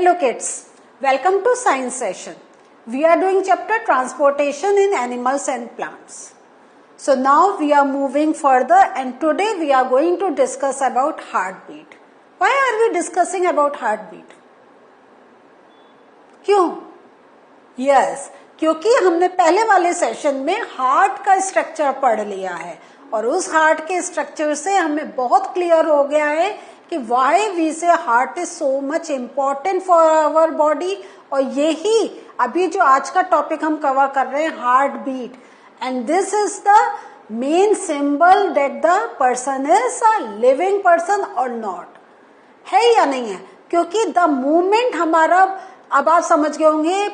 Hello kids, welcome to science session. We are doing chapter transportation in animals and plants. So now we are moving further and today we are going to discuss about heartbeat. Why are we discussing about heartbeat? क्यों? Yes, क्योंकि हमने पहले वाले session में heart का structure पढ़ लिया है और उस हार्ट के स्ट्रक्चर से हमें बहुत क्लियर हो गया है कि why we say heart is so much important for our body. और यही अभी जो आज का टॉपिक हम कवर कर रहे हैं heart beat, and this is the main symbol that the person is a living person और नॉट, है या नहीं है। क्योंकि द मूवमेंट हमारा, अब आप समझ गए होंगे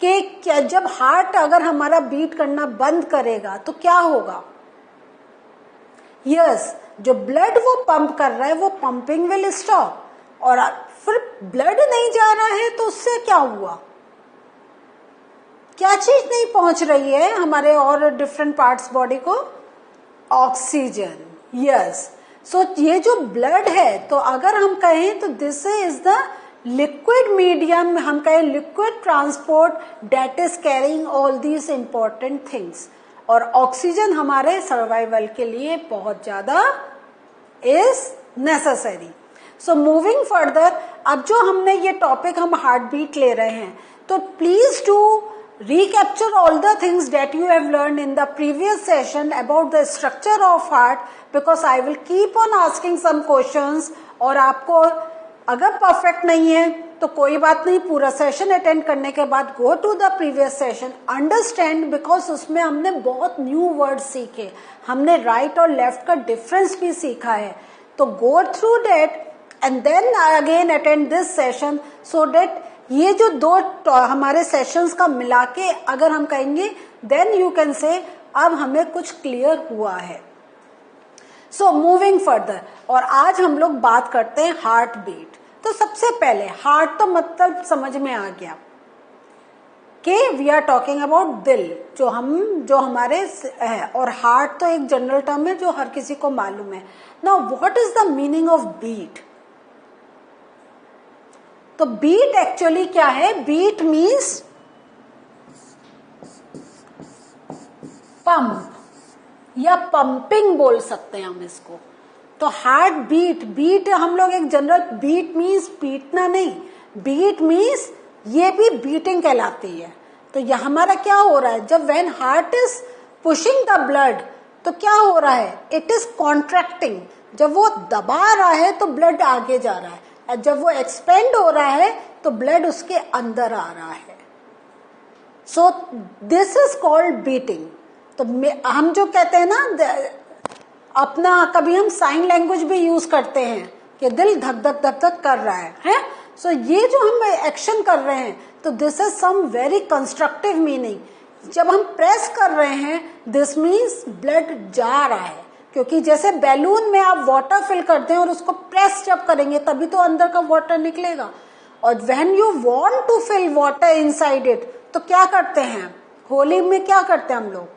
कि क्या जब हार्ट अगर हमारा बीट करना बंद करेगा तो क्या होगा। यस, जो ब्लड वो पंप कर रहा है वो पंपिंग विल स्टॉप, और फिर ब्लड नहीं जा रहा है तो उससे क्या हुआ, क्या चीज नहीं पहुंच रही है हमारे और डिफरेंट पार्ट्स बॉडी को, ऑक्सीजन। यस, सो ये जो ब्लड है तो अगर हम कहें तो this is the liquid medium, हम कहें liquid transport that is carrying all these important things, और ऑक्सीजन हमारे सर्वाइवल के लिए बहुत ज्यादा is necessary. So moving further, अब जो हमने ये टॉपिक हम हार्ट बीट ले रहे हैं तो please do recapture all the things that you have learned in the previous session about the structure of heart, because I will keep on asking some questions, और आपको अगर परफेक्ट नहीं है तो कोई बात नहीं, पूरा सेशन अटेंड करने के बाद go to the previous session, understand, because उसमें हमने बहुत न्यू वर्ड सीखे, हमने राइट और लेफ्ट का डिफरेंस भी सीखा है। तो go through that and then again attend this session, so that ये जो दो हमारे सेशंस का मिला के अगर हम कहेंगे देन यू कैन से अब हमें कुछ क्लियर हुआ है। सो मूविंग फर्दर, और आज हम लोग बात करते हैं हार्ट बीट। तो सबसे पहले हार्ट तो मतलब समझ में आ गया कि वी आर टॉकिंग अबाउट दिल, जो हमारे है, और हार्ट तो एक जनरल टर्म है जो हर किसी को मालूम है। Now what is the meaning of beat? तो बीट एक्चुअली क्या है? बीट मीन्स पंप या पंपिंग बोल सकते हैं हम इसको। तो हार्ट बीट, बीट हम लोग एक जनरल, बीट मीन्स पीटना नहीं, बीट मीन्स ये भी बीटिंग कहलाती है। तो ये हमारा क्या हो रहा है, जब when heart is pushing the blood तो क्या हो रहा है, इट इज कॉन्ट्रैक्टिंग। जब वो दबा रहा है तो ब्लड आगे जा रहा है, जब वो एक्सपेंड हो रहा है तो ब्लड उसके अंदर आ रहा है। सो दिस इज कॉल्ड बीटिंग। तो हम जो कहते हैं ना अपना, कभी हम साइन लैंग्वेज भी यूज करते हैं कि दिल धक धक धक धक कर रहा है? सो ये जो हम एक्शन कर रहे हैं तो this is some very constructive meaning. जब हम प्रेस कर रहे हैं दिस मीन्स ब्लड जा रहा है, क्योंकि जैसे बैलून में आप वाटर फिल करते हैं और उसको प्रेस जब करेंगे तभी तो अंदर का वाटर निकलेगा। और when you want to fill water inside it तो क्या करते हैं, होली में क्या करते हैं हम लोग,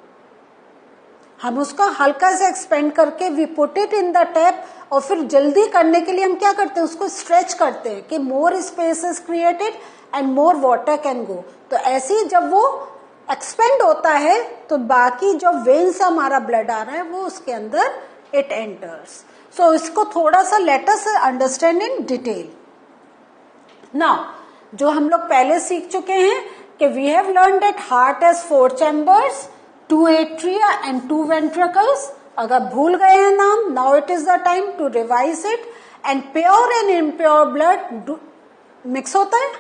हम उसका हल्का से एक्सपेंड करके we put it in the tap, और फिर जल्दी करने के लिए हम क्या करते हैं, उसको स्ट्रेच करते हैं कि more space is created and more water can go. तो ऐसे ही जब वो एक्सपेंड होता है तो बाकी जो वेन से हमारा ब्लड आ रहा है वो उसके अंदर इट एंटर्स। सो इसको थोड़ा सा let us understand in detail. Now जो हम लोग पहले सीख चुके हैं कि we have learn that heart has 4 chambers, 2 atria and 2 ventricles. अगर भूल गए हैं नाम, now it is the time to revise it. And pure and impure blood mix होता है?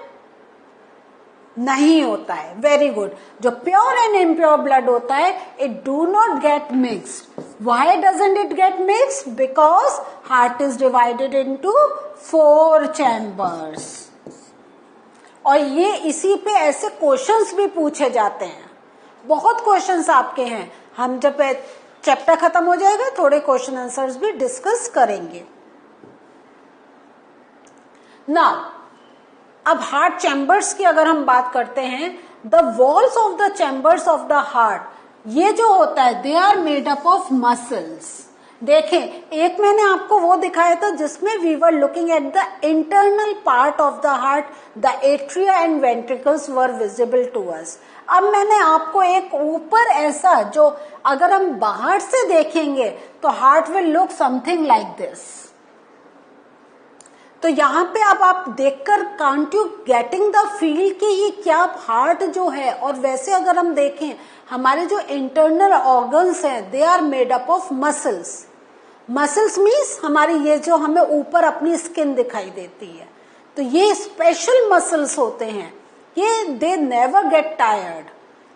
नहीं होता है। Very good. जो प्योर एंड इम्प्योर ब्लड होता है it do not get mixed. Why doesn't it get mixed? Because heart is divided into 4 chambers. और ये इसी पे ऐसे क्वेश्चंस भी पूछे जाते हैं, बहुत क्वेश्चंस आपके हैं। हम जब चैप्टर खत्म हो जाएगा थोड़े क्वेश्चन आंसर्स भी डिस्कस करेंगे। नाउ अब हार्ट चैम्बर्स की अगर हम बात करते हैं, the walls of the chambers of the heart, ये जो होता है they are made up of muscles. देखें, एक मैंने आपको वो दिखाया था जिसमें we were looking at the internal part of the heart, the atria and ventricles were visible to us. अब मैंने आपको एक ऊपर ऐसा, जो अगर हम बाहर से देखेंगे तो heart will look something like this. तो यहाँ पे अब आप देखकर can't you getting the feel कि ये क्या हार्ट जो है, और वैसे अगर हम देखें हमारे जो इंटरनल ऑर्गन्स हैं they are made up of muscles. Muscles means हमारी ये जो हमें ऊपर अपनी स्किन दिखाई देती है, तो ये स्पेशल मसल्स होते हैं, ये दे नेवर गेट टायर्ड।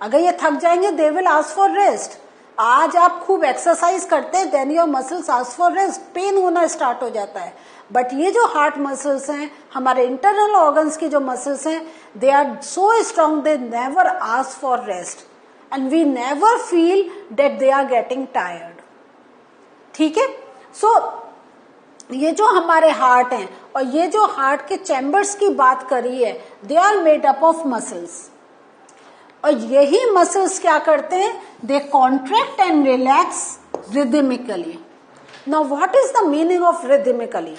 अगर ये थक जाएंगे they will ask for rest. आज आप खूब एक्सरसाइज करते हैं, then your muscles ask for rest, pain होना स्टार्ट हो जाता है। बट ये जो हार्ट मसल्स हैं, हमारे इंटरनल ऑर्गन्स की जो मसल्स हैं, they are so strong, they never ask for rest and we never feel that they are getting tired. ठीक है, सो ये जो हमारे हार्ट हैं और ये जो हार्ट के चैम्बर्स की बात करी है, they are made up of muscles, और यही मसल्स क्या करते हैं, they contract and relax rhythmically. Now what is the meaning of rhythmically?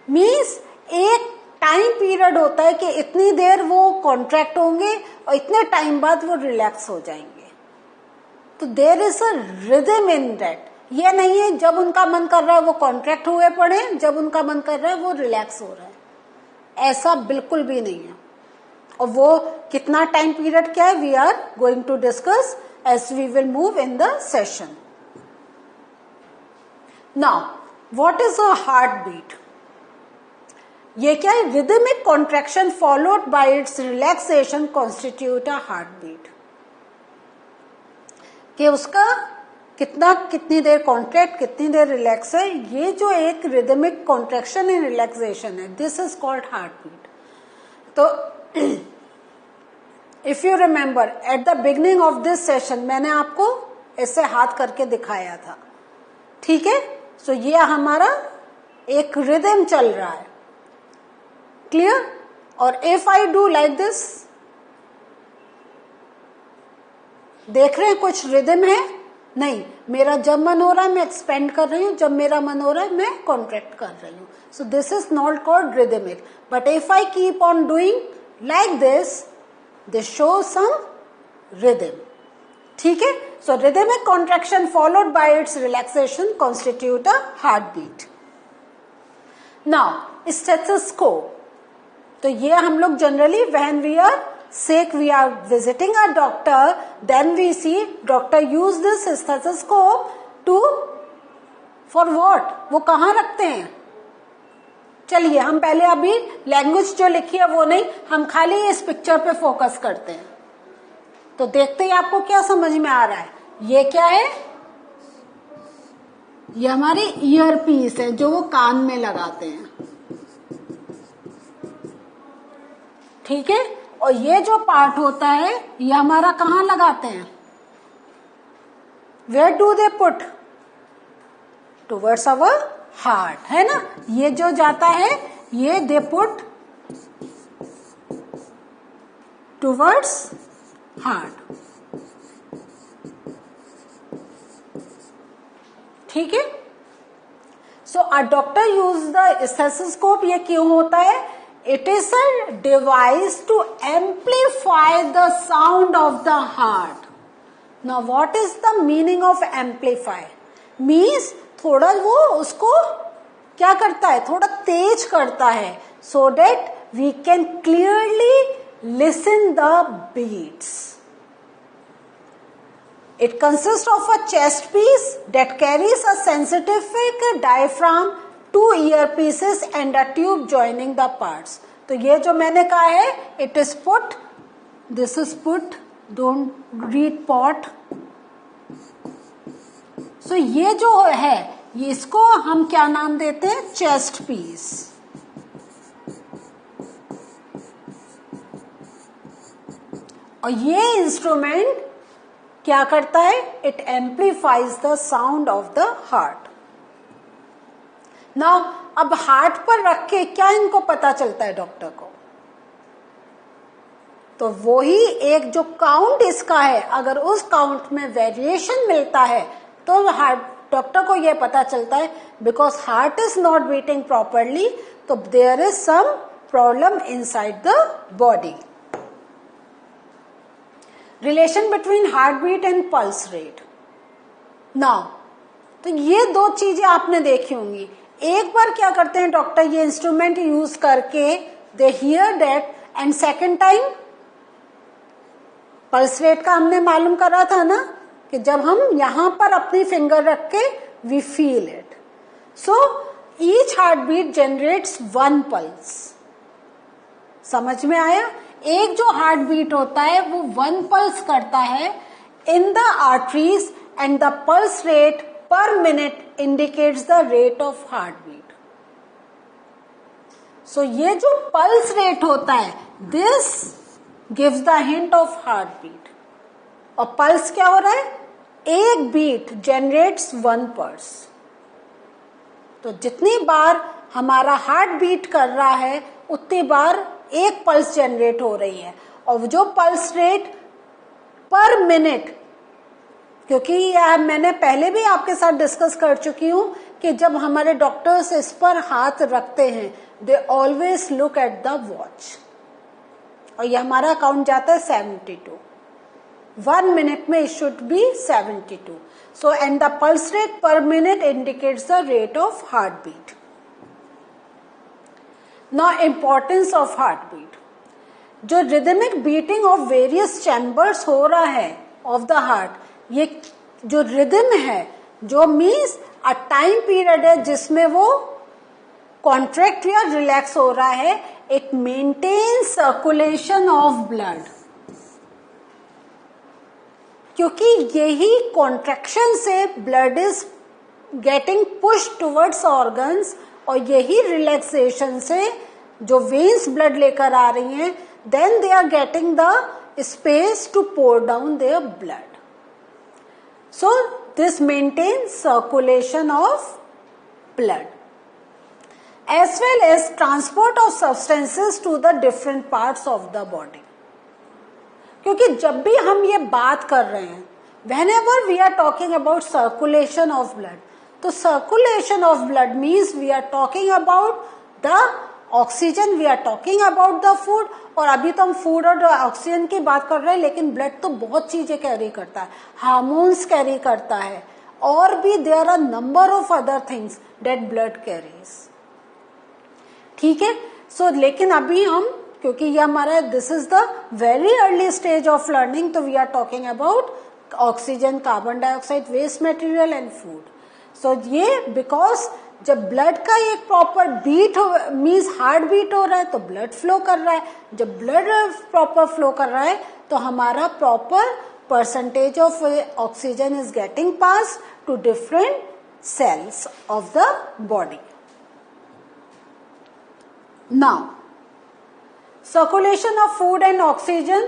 Means एक टाइम पीरियड होता है कि इतनी देर वो कॉन्ट्रैक्ट होंगे और इतने टाइम बाद वो रिलैक्स हो जाएंगे। तो there is a rhythm in that. ये नहीं है जब उनका मन कर रहा है वो कॉन्ट्रैक्ट हुए पड़े, जब उनका मन कर रहा है वो रिलैक्स हो रहा है, ऐसा बिल्कुल भी नहीं है। और वो कितना टाइम पीरियड क्या है, we are going to discuss as we will move in the session. Now what is a heart beat? ये क्या है, rhythmic contraction followed by its relaxation constitute a heart beat. कि उसका कितनी देर कॉन्ट्रैक्ट, कितनी देर relax है, ये जो एक रिदमिक कॉन्ट्रैक्शन एंड रिलैक्सेशन है, this is called heart beat. तो if you remember at the beginning of this session मैंने आपको ऐसे हाथ करके दिखाया था, ठीक है। सो ये हमारा एक रिदम चल रहा है, क्लियर। और if I do like this, देख रहे हैं कुछ रिदम है? नहीं, मेरा जब मन हो रहा है मैं एक्सपेंड कर रही हूं, जब मेरा मन हो रहा है मैं कॉन्ट्रैक्ट कर रही हूं। So this is not called rhythmic. But if I keep on doing like this shows some rhythm, ठीक है। So rhythmic contraction followed by its relaxation constitute a heart beat. Now stethoscope, तो ये हम लोग generally when we are sick, we are visiting a doctor, then we see doctor use this stethoscope to for what? वो कहाँ रखते हैं? चलिए हम पहले अभी लैंग्वेज जो लिखी है वो नहीं, हम खाली इस पिक्चर पे फोकस करते हैं। तो देखते ही आपको क्या समझ में आ रहा है, ये क्या है? ये हमारी ईयर पीस है जो वो कान में लगाते हैं, ठीक है। और ये जो पार्ट होता है ये हमारा कहाँ लगाते हैं? Where do they put? Towards our heart, है ना। ये जो जाता है ये दे पुट टुवर्ड्स हार्ट, ठीक है। So a doctor use the stethoscope. ये क्यों होता है? It is a device to amplify the sound of the heart. Now what is the meaning of amplify? Means थोड़ा वो उसको क्या करता है, थोड़ा तेज करता है, so that we can clearly listen the beats. It consists of a chest piece that carries a sensitive diaphragm, 2 earpieces and a tube joining the parts. तो ये जो मैंने कहा है, it is put, this is put, don't read pot. So ये जो है ये इसको हम क्या नाम देते हैं? Chest piece. और ये इंस्ट्रूमेंट क्या करता है? It amplifies the sound of the heart. Now अब हार्ट पर रख के क्या इनको पता चलता है डॉक्टर को? तो वही एक जो काउंट इसका है, अगर उस काउंट में वेरिएशन मिलता है तो हार्ट डॉक्टर को ये पता चलता है because heart is not beating properly, तो there is some problem inside the body. Relation between heart beat and pulse rate. Now तो ये दो चीजें आपने देखी होंगी. एक बार क्या करते हैं डॉक्टर, ये इंस्ट्रूमेंट यूज करके they hear that, and second time pulse rate का हमने मालूम करा था ना कि जब हम यहां पर अपनी फिंगर रख के we feel it. So each heart beat generates one pulse. समझ में आया? एक जो हार्ट बीट होता है वो वन पल्स करता है in the arteries, and the pulse rate per minute indicates the rate of heart beat. So ये जो पल्स रेट होता है this gives the hint of heart beat. और पल्स क्या हो रहा है? एक बीट जनरेट्स वन पल्स. तो जितनी बार हमारा हार्ट बीट कर रहा है उतनी बार एक पल्स जनरेट हो रही है. और जो पल्स रेट पर मिनट, क्योंकि मैंने पहले भी आपके साथ डिस्कस कर चुकी हूं कि जब हमारे डॉक्टर्स इस पर हाथ रखते हैं they always look at the watch, और ये हमारा काउंट जाता है 72. 1 मिनट में it should be 72. So and the pulse rate per minute indicates the rate of heart beat. Now importance of heart beat. जो rhythmic beating of various chambers हो रहा है ऑफ द हार्ट, ये जो rhythm है, जो means a time period है जिसमें वो कॉन्ट्रैक्ट या रिलैक्स हो रहा है, it maintain circulation of blood. क्योंकि यही कॉन्ट्रैक्शन से blood is getting push towards organs, और यही रिलैक्सेशन से जो वेन्स ब्लड लेकर आ रही हैं, then they are getting the space to pour down their blood. So this maintains circulation of blood as well as transport of substances to the different parts of the body. क्योंकि जब भी हम ये बात कर रहे हैं, whenever we are talking about circulation of blood, तो circulation of blood means we are talking about the oxygen, we are talking about the food. और अभी तो हम फूड और ऑक्सीजन की बात कर रहे हैं, लेकिन ब्लड तो बहुत चीजें कैरी करता है, हार्मोन्स कैरी करता है, और भी there are number of other things that blood carries. ठीक है. सो लेकिन अभी हम, क्योंकि ये हमारा this is the very early stage of learning, तो we are talking about oxygen, carbon dioxide, waste material and food. So ये बिकॉज जब ब्लड का एक proper beat means heart beat हो रहा है तो ब्लड फ्लो कर रहा है. जब ब्लड प्रॉपर फ्लो कर रहा है तो हमारा proper percentage of oxygen is getting pass to different cells of the body. Now circulation of food and oxygen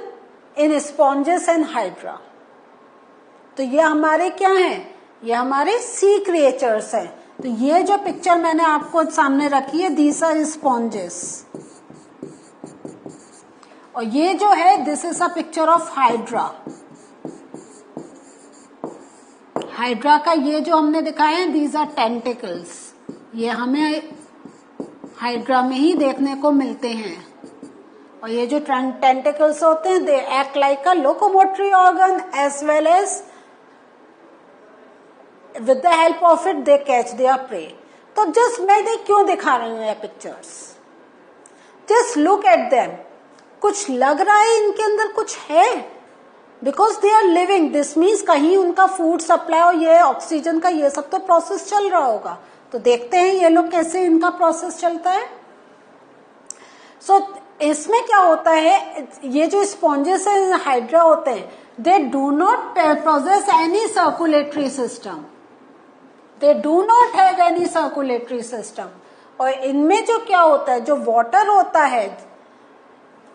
in sponges and hydra. तो ये हमारे क्या हैं? ये हमारे सी क्रिएचर्स हैं. तो ये जो पिक्चर मैंने आपको सामने रखी है, दीज आर स्पॉन्जेस, और ये जो है this is a picture of hydra. Hydra का ये जो हमने दिखाया है दीज आर टेंटिकल्स. ये हमें हाइड्रा में ही देखने को मिलते हैं. और ये जो टेंटिकल्स होते हैं they act like a locomotory organ as well as with the help of it they catch their prey. तो जस्ट मैं क्यों दिखा रही हूँ ये pictures? Just look at them. कुछ लग रहा है इनके अंदर कुछ है, because they are living. This means कहीं उनका फूड सप्लाई और ये ऑक्सीजन का ये सब तो प्रोसेस चल रहा होगा. तो देखते हैं ये लोग कैसे इनका प्रोसेस चलता है. सो इसमें क्या होता है, ये जो स्पॉन्जेस हाइड्रा होते हैं they do not possess any circulatory system. They do not have any circulatory system. और इनमें जो क्या होता है, जो वाटर होता है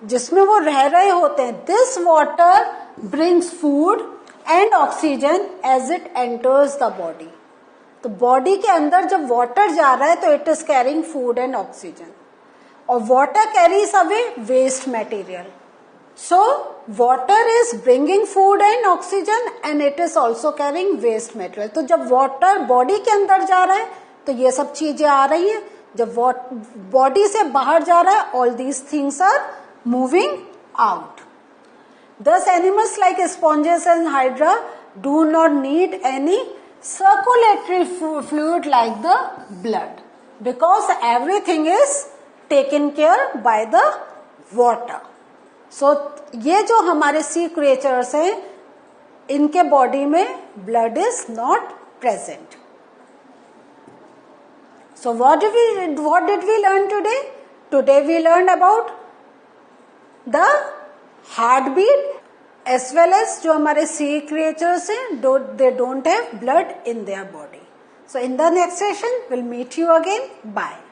जिसमें वो रह रहे होते हैं, this water brings food and oxygen as it enters the body. तो बॉडी के अंदर जब वाटर जा रहा है तो it is carrying food and oxygen, और water carries away waste material. So water is bringing food and oxygen and it is also carrying waste material. तो जब water body के अंदर जा रहा है तो ये सब चीजें आ रही हैं, जब body से बाहर जा रहा है all these things are moving out. Thus animals like sponges and hydra do not need any circulatory fluid like the blood because everything is taken care by the water. So ये जो हमारे sea creatures हैं इनके body में blood is not present. So what did we learn today? Today we learned about the heartbeat as well as जो हमारे sea creatures हैं, they don't have blood in their body. So in the next session we'll meet you again. Bye.